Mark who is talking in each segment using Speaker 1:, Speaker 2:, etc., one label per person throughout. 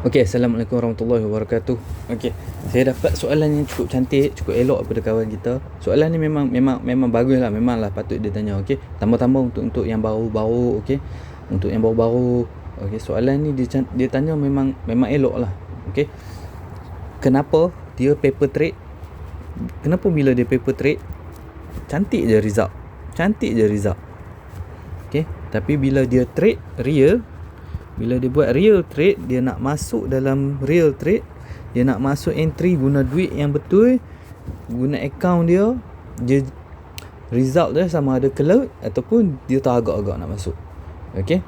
Speaker 1: Okey, Assalamualaikum warahmatullahi wabarakatuh. Okey, saya dapat soalan yang cukup cantik, cukup elok daripada kawan kita. Soalan ni memang baguslah, memanglah patut dia tanya. Okey, tambah-tambah untuk yang baru-baru, okey. Untuk yang baru-baru, okey, soalan ni dia tanya memang eloklah. Okey. Kenapa dia paper trade? Kenapa bila dia paper trade cantik je result? Cantik je result. Okey, tapi bila dia trade real, bila dia buat real trade, dia nak masuk dalam real trade, dia nak masuk entry guna duit yang betul, guna account dia result dia sama ada cloud ataupun dia teragak-agak nak masuk. Okey.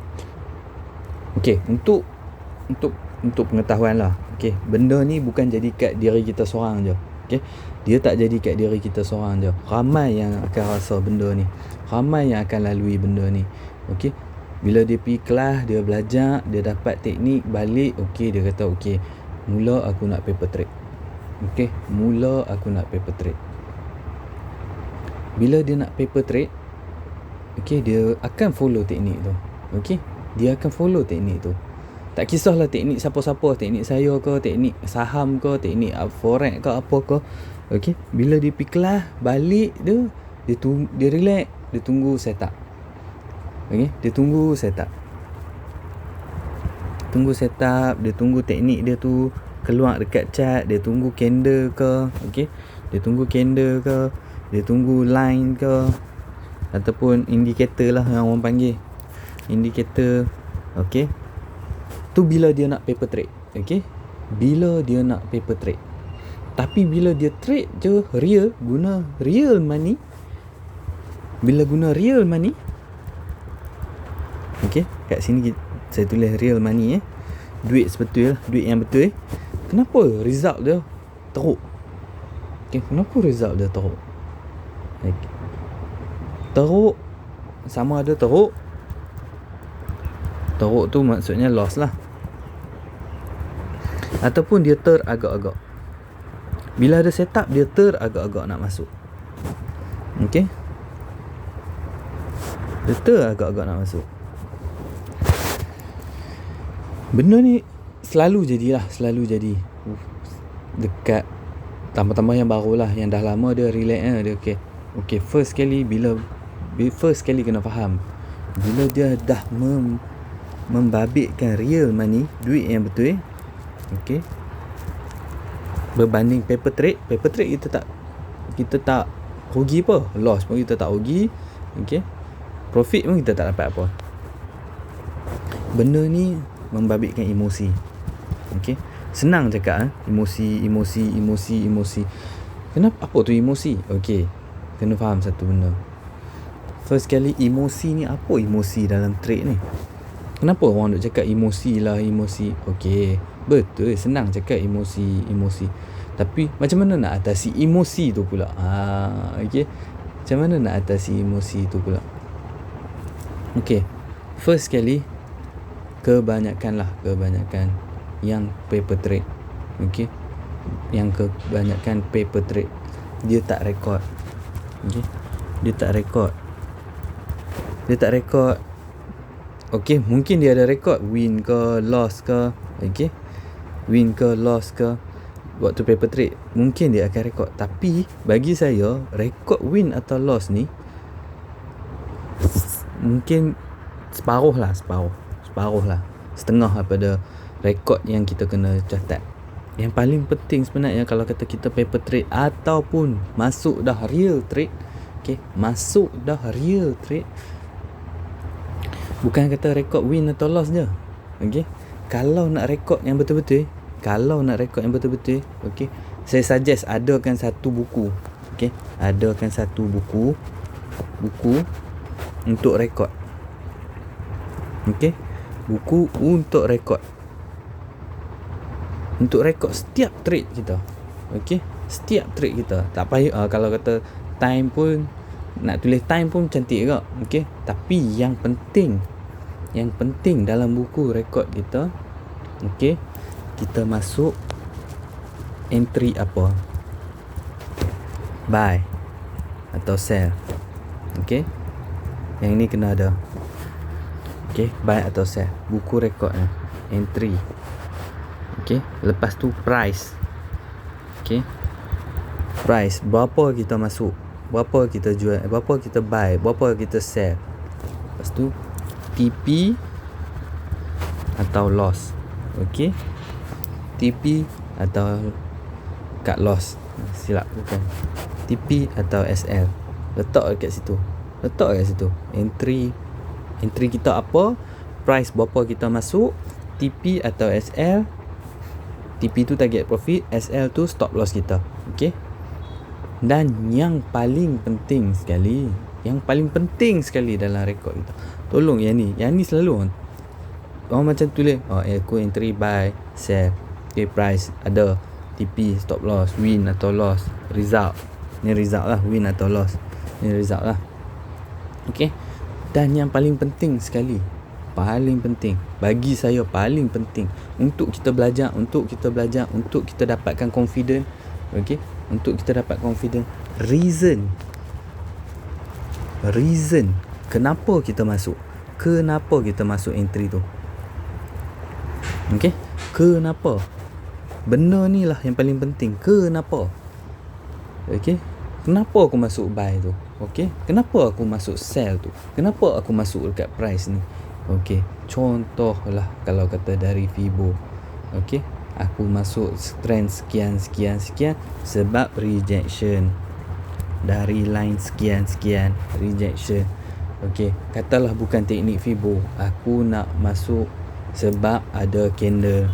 Speaker 1: Okey, untuk pengetahuan lah. Okey, benda ni bukan jadi kat diri kita seorang je. Okey. Dia tak jadi kat diri kita seorang je. Ramai yang akan rasa benda ni. Ramai yang akan lalui benda ni. Okey. Bila dia pergi kelas, dia belajar, dia dapat teknik balik, okey, dia kata okey, mula aku nak paper trade. Okey, mula aku nak paper trade. Bila dia nak paper trade, okey, dia akan follow teknik tu. Okey, dia akan follow teknik tu. Tak kisahlah teknik siapa-siapa, teknik saya ke, teknik saham ke, teknik forex ke, apa ke. Okey, bila dia pergi kelas, balik dia relax, dia tunggu setup. Okay, dia tunggu setup. Dia tunggu teknik dia tu keluar dekat chart, dia tunggu candle ke, okey. Dia tunggu candle ke, dia tunggu line ke, ataupun indikator lah yang orang panggil. Indikator, okey. Tu bila dia nak paper trade, okey. Bila dia nak paper trade. Tapi bila dia trade je real, guna real money. Bila guna real money, okey, kat sini saya tulis real money duit sebetul, duit yang betul. Kenapa result dia teruk? Okey, kenapa result dia teruk? Okay. Teruk sama ada teruk tu maksudnya loss lah, ataupun dia teragak-agak. Bila ada setup, dia teragak-agak nak masuk. Okey, dia teragak-agak nak masuk. Benda ni selalu jadi dekat tambah-tambah yang baru lah, yang dah lama dia relax dia okey, first kali kena faham, bila dia dah membabitkan real money, duit yang betul, okey, berbanding paper trade kita tak rugi apa, loss pun kita tak rugi, okey, profit pun kita tak dapat apa. Benda ni membabitkan emosi. Okey, senang cakap emosi. Kenapa, apa tu emosi? Okey, kena faham satu benda. First kali, emosi ni apa emosi dalam trade ni? Kenapa orang duk cakap emosi? Okey, betul, senang cakap emosi. Tapi macam mana nak atasi emosi tu pula? Okey, macam mana nak atasi emosi tu pula? Okey, first kali, kebanyakan yang paper trade, okey, yang kebanyakan paper trade dia tak record. Okey, dia tak record. Okey, mungkin dia ada record win ke loss ke, okey, win ke loss ke waktu paper trade, mungkin dia akan record. Tapi bagi saya, record win atau loss ni mungkin separuh lah, setengah daripada rekod yang kita kena catat. Yang paling penting sebenarnya, kalau kata kita paper trade ataupun masuk dah real trade, okey, bukan kata rekod win atau loss je, okey. Kalau nak rekod yang betul-betul, okey, saya suggest adakan satu buku, okey, buku untuk rekod. Okey, buku untuk rekod setiap trade kita. Okey, setiap trade kita. Tak payah kalau kata time pun, nak tulis time pun cantik juga. Okey, tapi yang penting dalam buku rekod kita, okey, kita masuk entry apa, buy atau sell. Okey, yang ini kena ada. Okey, buy atau sell, buku rekodnya, entry. Okey, lepas tu price. Okey, price, berapa kita masuk, berapa kita jual, berapa kita buy, berapa kita sell. Lepas tu TP atau loss. Okey, TP atau cut loss. Silap, bukan. TP atau SL. Letak kat situ. Entry kita apa, price berapa kita masuk, TP atau SL. TP tu target profit, SL tu stop loss kita. Okey. Dan yang paling penting sekali dalam rekod kita, tolong yang ni selalu orang macam tulis, aku entry buy, sell. Okay, price ada, TP, stop loss, win atau loss, result. Ni result lah, win atau loss. Ni result lah. Okay. Dan yang paling penting sekali, bagi saya paling penting untuk kita belajar, untuk kita dapatkan confident. Okay, untuk kita dapat confident, reason kenapa kita masuk entry tu. Okay, kenapa? Benda ni lah yang paling penting. Kenapa? Okay, kenapa aku masuk buy tu? Okay, kenapa aku masuk sell tu? Kenapa aku masuk dekat price ni? Okay, contohlah kalau kata dari Fibo. Okay, aku masuk trend sekian sebab rejection. Dari line sekian rejection. Okay, katalah bukan teknik Fibo, aku nak masuk sebab ada candle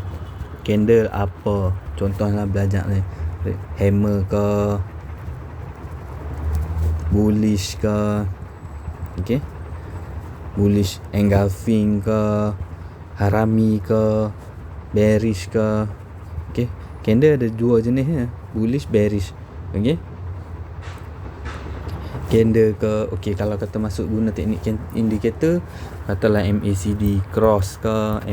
Speaker 1: apa, contohlah belajar ni, hammer ke, bullish ke, okay, bullish engulfing ke, harami ke, bearish ke. Okay, candle ada dua jenis ya, bullish, bearish. Okay, candle ke, okay, kalau kata masuk guna teknik indicator, katalah MACD cross ke,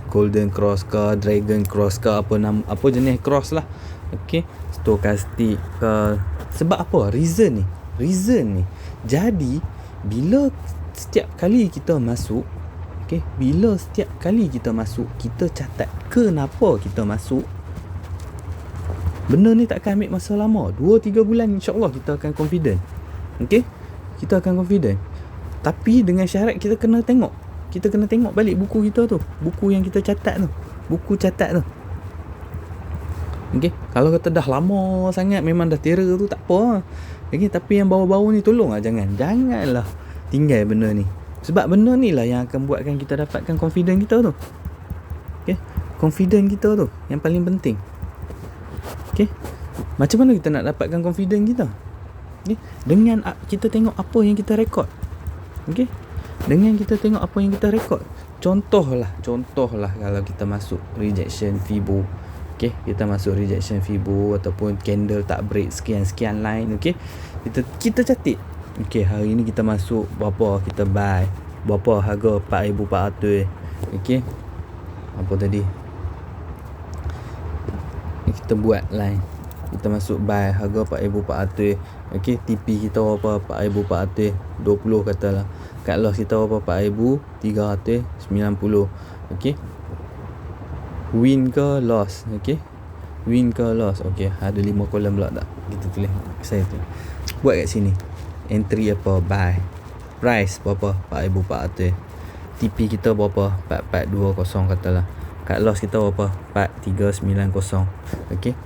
Speaker 1: golden cross ke, dragon cross ke, apa jenis cross lah. Okay, stochastic ke. Sebab apa? Reason ni. Jadi bila setiap kali kita masuk, okay, kita catat kenapa kita masuk. Benda ni tak akan ambil masa lama, 2-3 bulan insyaAllah kita akan confident. Okay, kita akan confident. Tapi dengan syarat kita kena tengok balik buku kita tu, buku yang kita catat tu, buku catat tu. Okay, kalau kata dah lama sangat, memang dah tera tu, tak apa. Okay, tapi yang bawah-bawah ni tolonglah janganlah tinggal benda ni. Sebab benda ni lah yang akan buatkan kita dapatkan confident kita tu. Okay, confident kita tu yang paling penting. Okay, macam mana kita nak dapatkan confident kita? Okay, dengan kita tengok apa yang kita rekod. Okay, dengan kita tengok apa yang kita rekod. Contohlah kalau kita masuk rejection Fibo. Okay, kita masuk rejection Fibo ataupun candle tak break sekian line. Okay, kita catat. Okay, hari ni kita masuk berapa, kita buy berapa, harga 4,400. Okay, apa tadi, kita buat line, kita masuk buy harga 4,400. Okay, TP kita berapa, 4,420 katalah. Cut loss kita berapa, 4,390. Okay, win ke loss. Okay, win ke loss. Okay, ada 5 kolom pula tak, kita tulis, saya tu buat kat sini. Entry apa, buy, price berapa, 4,400. TP kita berapa, 4,420 katalah. Cut loss kita berapa, 4,390. Okay,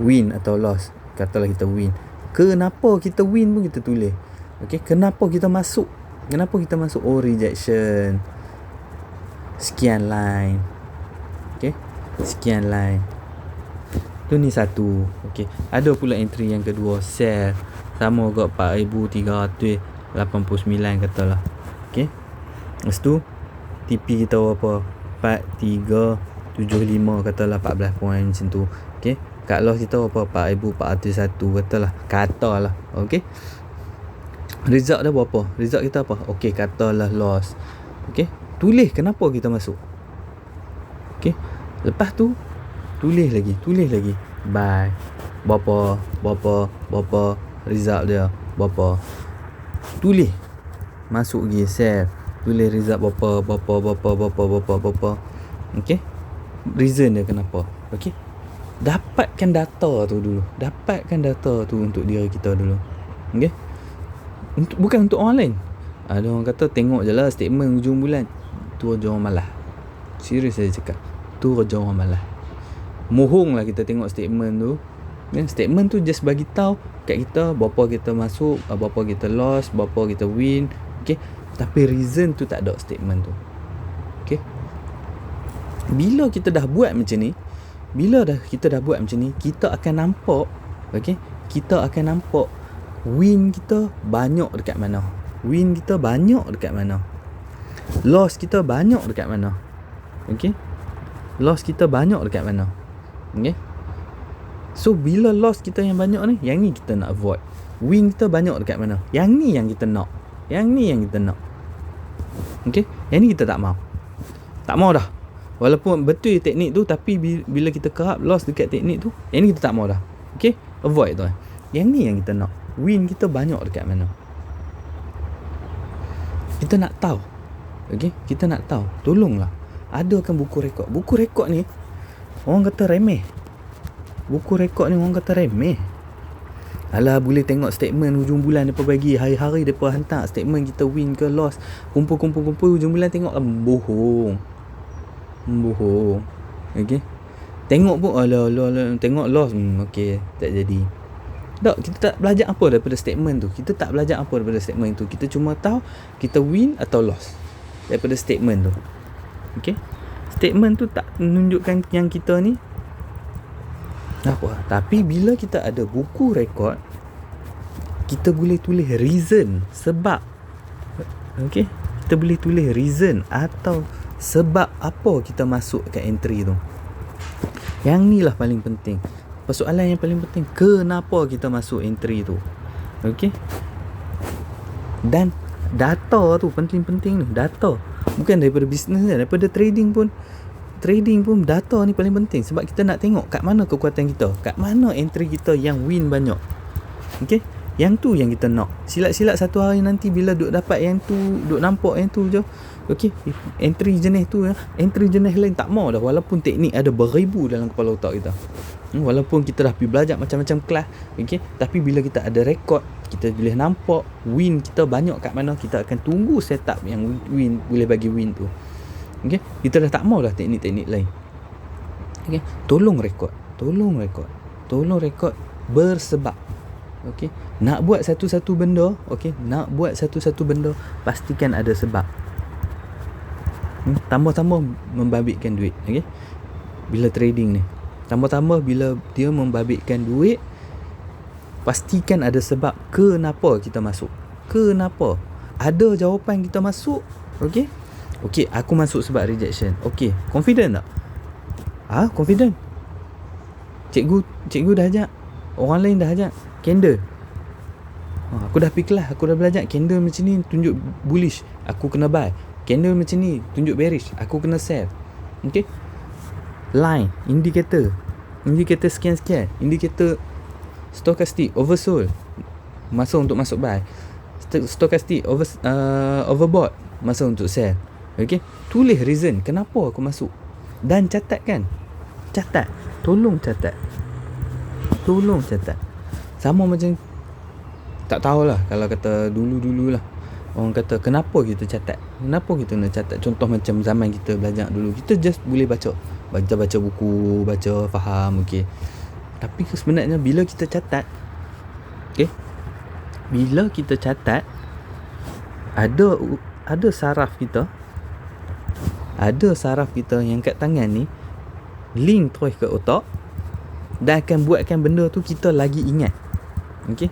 Speaker 1: win atau loss, katalah kita win. Kenapa kita win pun kita tulis. Okay, kenapa kita masuk, oh rejection sekian line. Okay, sekian line tu, ni satu. Okay, ada pula entry yang kedua, sell, sama juga 4,389 katalah. Okay, lepas tu TP kita berapa, 4,375 katalah, 14 point macam tu. Okay, cut loss kita berapa, 4,401 katalah. Okay, result dah berapa, result kita apa, okay, katalah loss. Okay, tulis kenapa kita masuk. Okay, lepas tu tulis lagi buy berapa, result dia berapa. Tulis masuk lagi, sell, tulis result berapa. Okay, reason dia kenapa. Okey, dapatkan data tu dulu, untuk diri kita dulu. Okey, bukan untuk orang lain. Ada orang kata tengok je lah statement hujung bulan, tu aja orang malas. Serius saya cakap, tu aja orang malas. Mohong lah kita tengok statement tu. Statement tu just bagi tahu kat kita berapa kita masuk, berapa kita loss, berapa kita win. Okey, tapi reason tu tak ada statement tu. Okey, bila kita dah buat macam ni, kita akan nampak, okey, kita akan nampak win kita banyak dekat mana, loss kita banyak dekat mana. Okey, okey. So bila loss kita yang banyak ni, yang ni kita nak avoid. Win kita banyak dekat mana, yang ni yang kita nak. Okey, yang ni kita tak mau dah. Walaupun betul teknik tu, tapi bila kita kerap loss dekat teknik tu, yang ni kita tak mau dah. Okey, avoid tu. Yang ni yang kita nak. Win kita banyak dekat mana. Kita nak tahu. Okey, kita nak tahu. Tolonglah, adakan buku rekod. Buku rekod ni orang kata remeh. Alah, boleh tengok statement hujung bulan depa bagi, hari-hari depa hantar statement kita win ke loss, kumpul hujung bulan tengok, bohong. Okey, tengok pun alah tengok loss, okey, tak jadi. Tak, kita tak belajar apa daripada statement tu. Kita cuma tahu kita win atau loss daripada statement tu. Okey, statement tu tak menunjukkan yang kita ni apa. Tapi bila kita ada buku rekod, kita boleh tulis reason, sebab. Okey, kita boleh tulis reason atau sebab apa kita masuk kat entry tu. Yang ni lah paling penting. Persoalan yang paling penting, kenapa kita masuk entry tu. Okey, dan data tu penting-penting ni. Data bukan daripada bisnes, daripada trading pun data ni paling penting. Sebab kita nak tengok kat mana kekuatan kita, kat mana entry kita yang win banyak. Okey, yang tu yang kita nak. Silat-silat satu hari nanti bila duk dapat yang tu, duk nampak yang tu je. Okey, entry jenis tu, entry jenis lain tak mau dah. Walaupun teknik ada beribu dalam kepala otak kita, walaupun kita dah pergi belajar macam-macam kelas, okey, tapi bila kita ada rekod, kita boleh nampak win kita banyak kat mana. Kita akan tunggu setup yang win, boleh bagi win tu. Okey, kita dah tak mau dah teknik-teknik lain. Okey, tolong rekod bersebab. Okey, nak buat satu-satu benda, pastikan ada sebab. Tambah-tambah membabitkan duit. Okey, bila trading ni, tambah-tambah bila dia membabitkan duit, pastikan ada sebab kenapa kita masuk. Kenapa? Ada jawapan kita masuk. Okey, aku masuk sebab rejection. Okey, confident tak? Confident. Cikgu dah ajak, orang lain dah ajak candle. Aku dah pergi kelas, aku dah belajar candle macam ni tunjuk bullish, aku kena buy. Candle macam ni tunjuk bearish, aku kena sell. Okey, line, indikator sekian-sekian, indikator stochastic oversold, masa untuk masuk buy. Stochastic overbought, masa untuk sell. Okey, tulis reason kenapa aku masuk dan catat. Tolong catat. Sama macam, tak tahulah, kalau kata dulu lah orang kata kenapa kita catat, kenapa kita nak catat. Contoh macam zaman kita belajar dulu, kita just boleh baca buku, baca faham. Okey, tapi sebenarnya bila kita catat, ada saraf kita yang kat tangan ni link terus ke otak dan akan buatkan benda tu kita lagi ingat. Okey,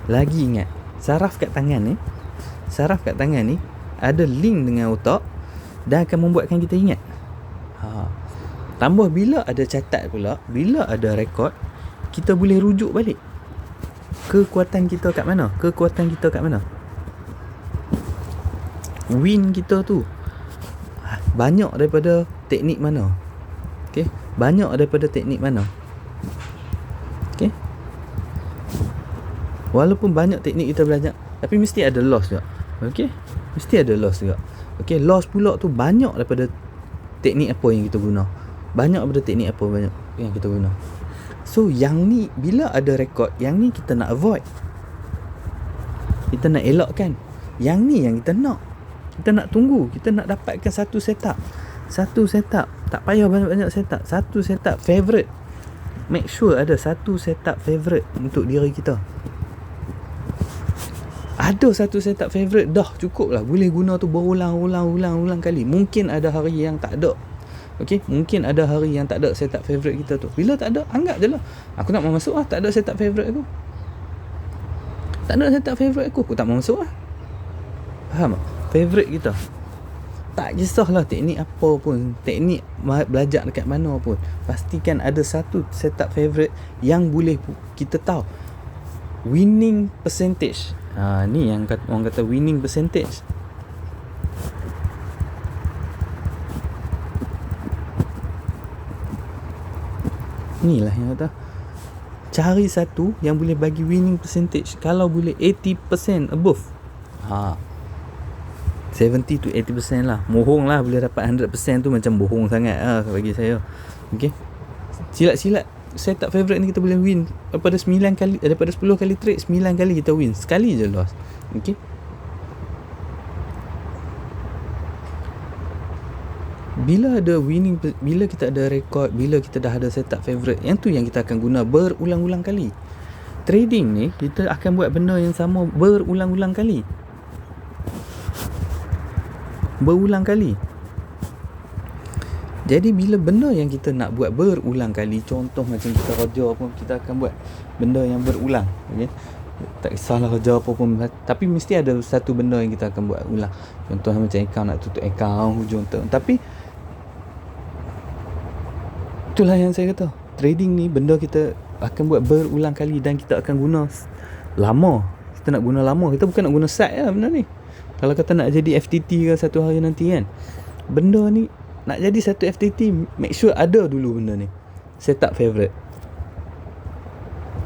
Speaker 1: lagi ingat. Saraf kat tangan ni ada link dengan otak dan akan membuatkan kita ingat. Tambah bila ada catat pula, bila ada rekod, kita boleh rujuk balik kekuatan kita kat mana. Win kita tu banyak daripada teknik mana. Okey, okey, walaupun banyak teknik kita belajar, tapi mesti ada loss juga. Okey, Okey, loss pula tu banyak daripada teknik apa yang kita guna. Banyak benda teknik apa banyak yang kita guna. So yang ni bila ada rekod, yang ni kita nak avoid, kita nak elakkan. Yang ni yang kita nak. Kita nak tunggu, kita nak dapatkan satu setup. Tak payah banyak-banyak setup. Satu setup favorite. Make sure ada satu setup favorite untuk diri kita. Ada satu setup favorite dah cukup lah. Boleh guna tu berulang kali. Mungkin ada hari yang tak ada. Okay, mungkin ada hari yang tak ada setup favorite kita tu. Bila tak ada, anggap je lah, aku tak mau masuk lah, tak ada setup favorite aku. Tak ada setup favorite aku tak mau masuk lah. Faham tak? Favorite kita. Tak kisahlah teknik apa pun, teknik belajar dekat mana pun, pastikan ada satu setup favorite yang boleh kita tahu winning percentage. Ni yang orang kata winning percentage. Ni lah yang kata cari satu yang boleh bagi winning percentage. Kalau boleh 80% above, 70 to 80% lah. Bohong lah boleh dapat 100% tu, macam bohong sangat bagi saya. Okay, silat-silat setup favorite ni kita boleh win daripada 9 kali, daripada 10 kali trade 9 kali kita win, sekali je loss. Okay, bila ada winning, bila kita ada record, bila kita dah ada setup favorite, yang tu yang kita akan guna berulang-ulang kali. Trading ni kita akan buat benda yang sama berulang-ulang kali. Jadi bila benda yang kita nak buat berulang kali, contoh macam kita kerja pun, kita akan buat benda yang berulang. Okay? Tak kisahlah kerja apa pun, tapi mesti ada satu benda yang kita akan buat ulang. Contoh macam account, nak tutup account hujung tahun. Tapi itulah yang saya kata, trading ni benda kita akan buat berulang kali dan kita akan guna lama. Kita nak guna lama, kita bukan nak guna sat lah benda ni. Kalau kata nak jadi FTT ke satu hari nanti kan, benda ni nak jadi satu FTT, make sure ada dulu benda ni, setup favorite.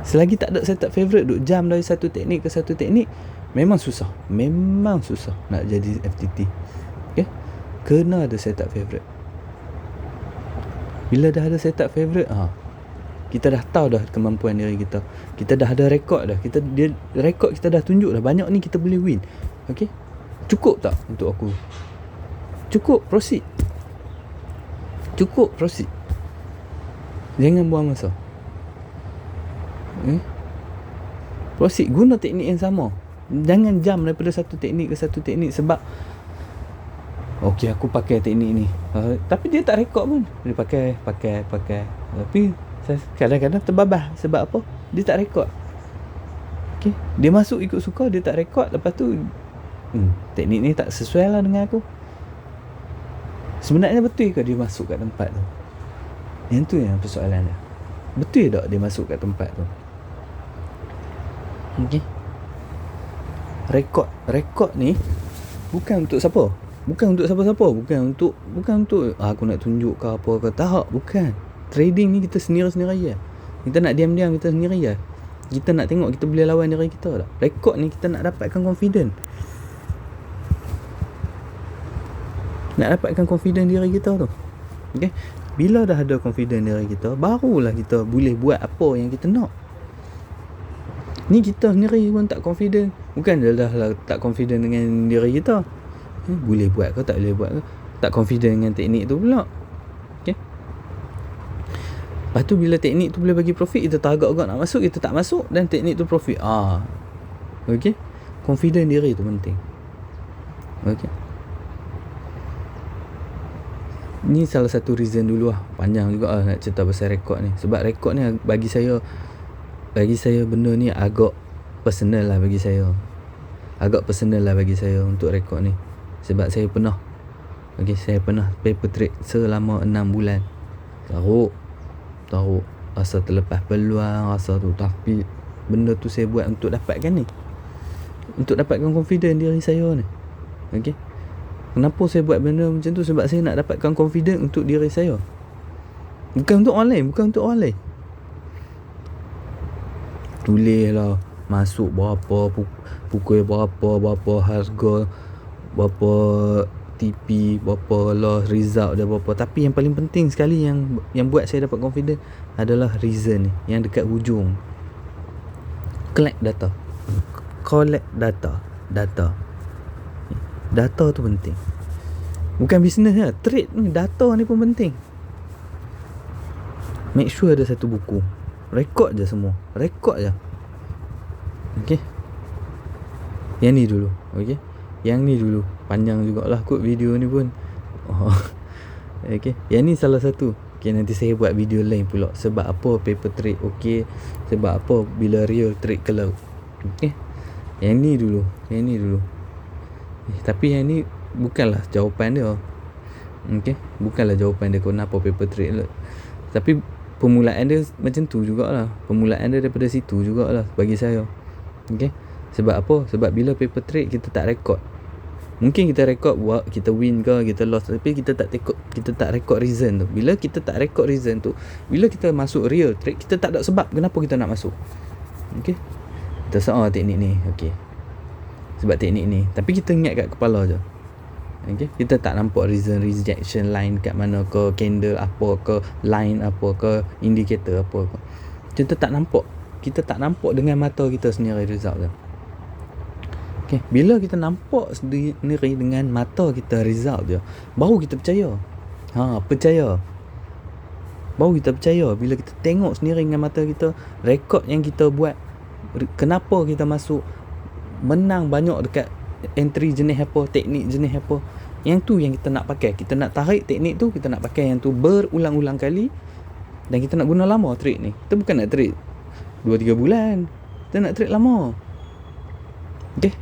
Speaker 1: Selagi tak ada setup favorite, duk jam dari satu teknik ke satu teknik, memang susah nak jadi FTT. Okay? Kena ada setup favorite. Bila dah ada setup favorite, kita dah tahu dah kemampuan diri kita. Kita dah ada rekod dah. Rekod kita dah tunjuk dah, banyak ni kita boleh win. Okay? Cukup tak untuk aku? Cukup, proceed. Jangan buang masa. Proceed, guna teknik yang sama. Jangan jam daripada satu teknik ke satu teknik sebab okey, aku pakai teknik ni, tapi dia tak rekod pun. Dia pakai. Tapi kadang-kadang terbabas. Sebab apa? Dia tak rekod. Okey, dia masuk ikut suka, dia tak rekod. Lepas tu teknik ni tak sesuai lah dengan aku. Sebenarnya betul ke dia masuk kat tempat tu? Yang tu yang persoalan dia. Betul tak dia masuk kat tempat tu? Okey, rekod ni bukan untuk siapa? Bukan untuk siapa-siapa. Bukan untuk aku nak tunjuk ke apa ke. Tak, bukan. Trading ni kita sendiri-sendiri je. Kita nak diam-diam kita sendiri je. Kita nak tengok kita boleh lawan diri kita tak. Rekod ni kita nak dapatkan confident. Diri kita tu. Okay? Bila dah ada confident diri kita, barulah kita boleh buat apa yang kita nak. Ni kita sendiri pun tak confident. Bukan dah tak confident dengan diri kita. Boleh buat ke tak boleh buat ke, tak confident dengan teknik tu pula. Okay? Lepas tu bila teknik tu boleh bagi profit, kita teragak-agak nak masuk, kita tak masuk dan teknik tu profit. Okay? Confident diri tu penting. Okay? Ni salah satu reason dulu lah. Panjang juga lah nak cerita pasal rekod ni. Sebab rekod ni bagi saya benda ni agak personal lah bagi saya. Untuk rekod ni. Sebab saya pernah paper trade selama 6 bulan. Teruk. Rasa terlepas peluang, rasa tu. Tapi benda tu saya buat untuk dapatkan ni. Untuk dapatkan confident diri saya ni. Okay? Kenapa saya buat benda macam tu? Sebab saya nak dapatkan confident untuk diri saya. Bukan untuk orang lain. Tulis lah masuk berapa, pukul berapa harga, berapa TP berapa lah, result dia berapa. Tapi yang paling penting sekali yang buat saya dapat confident adalah reason ni, yang dekat hujung. Collect data. Data tu penting. Bukan bisnes lah, trade ni, data ni pun penting. Make sure ada satu buku, rekod je semua, rekod je. Okay, yang ni dulu. Okay, yang ni dulu. Panjang jugalah kot video ni pun. Okay, yang ni salah satu. Okay, nanti saya buat video lain pula, sebab apa paper trade okay, sebab apa bila real trade cloud. Okay, yang ni dulu. Tapi yang ni bukanlah jawapan dia. Okay, bukanlah jawapan dia kenapa paper trade lah. Tapi permulaan dia macam tu jugalah. Permulaan dia daripada situ jugalah bagi saya. Okay, sebab apa? Sebab bila paper trade kita tak rekod. Mungkin kita rekod buat kita win ke, kita loss, tapi kita tak rekod reason tu. Bila kita tak rekod reason tu, bila kita masuk real trade, kita tak ada sebab kenapa kita nak masuk. Okay, kita teknik ni, okay, sebab teknik ni. Tapi kita ingat kat kepala je. Okay, kita tak nampak reason, rejection line kat mana ke, candle apa ke, line apa ke, indicator apa ke. Kita tak nampak. Kita tak nampak dengan mata kita sendiri result tu. Okay, bila kita nampak sendiri dengan mata kita result dia, baru kita percaya. Percaya. Baru kita percaya bila kita tengok sendiri dengan mata kita, rekod yang kita buat, kenapa kita masuk, menang banyak dekat entry jenis apa, teknik jenis apa. Yang tu yang kita nak pakai. Kita nak tarik teknik tu, kita nak pakai yang tu berulang-ulang kali. Dan kita nak guna lama trade ni. Kita bukan nak trade 2-3 bulan. Kita nak trade lama. Okay,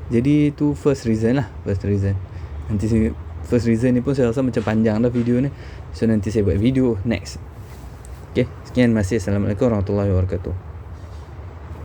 Speaker 1: jadi tu first reason lah. Nanti first reason ni pun saya rasa macam panjang dah video ni. So nanti saya buat video next. Okay, sekian, masih. Assalamualaikum warahmatullahi wabarakatuh.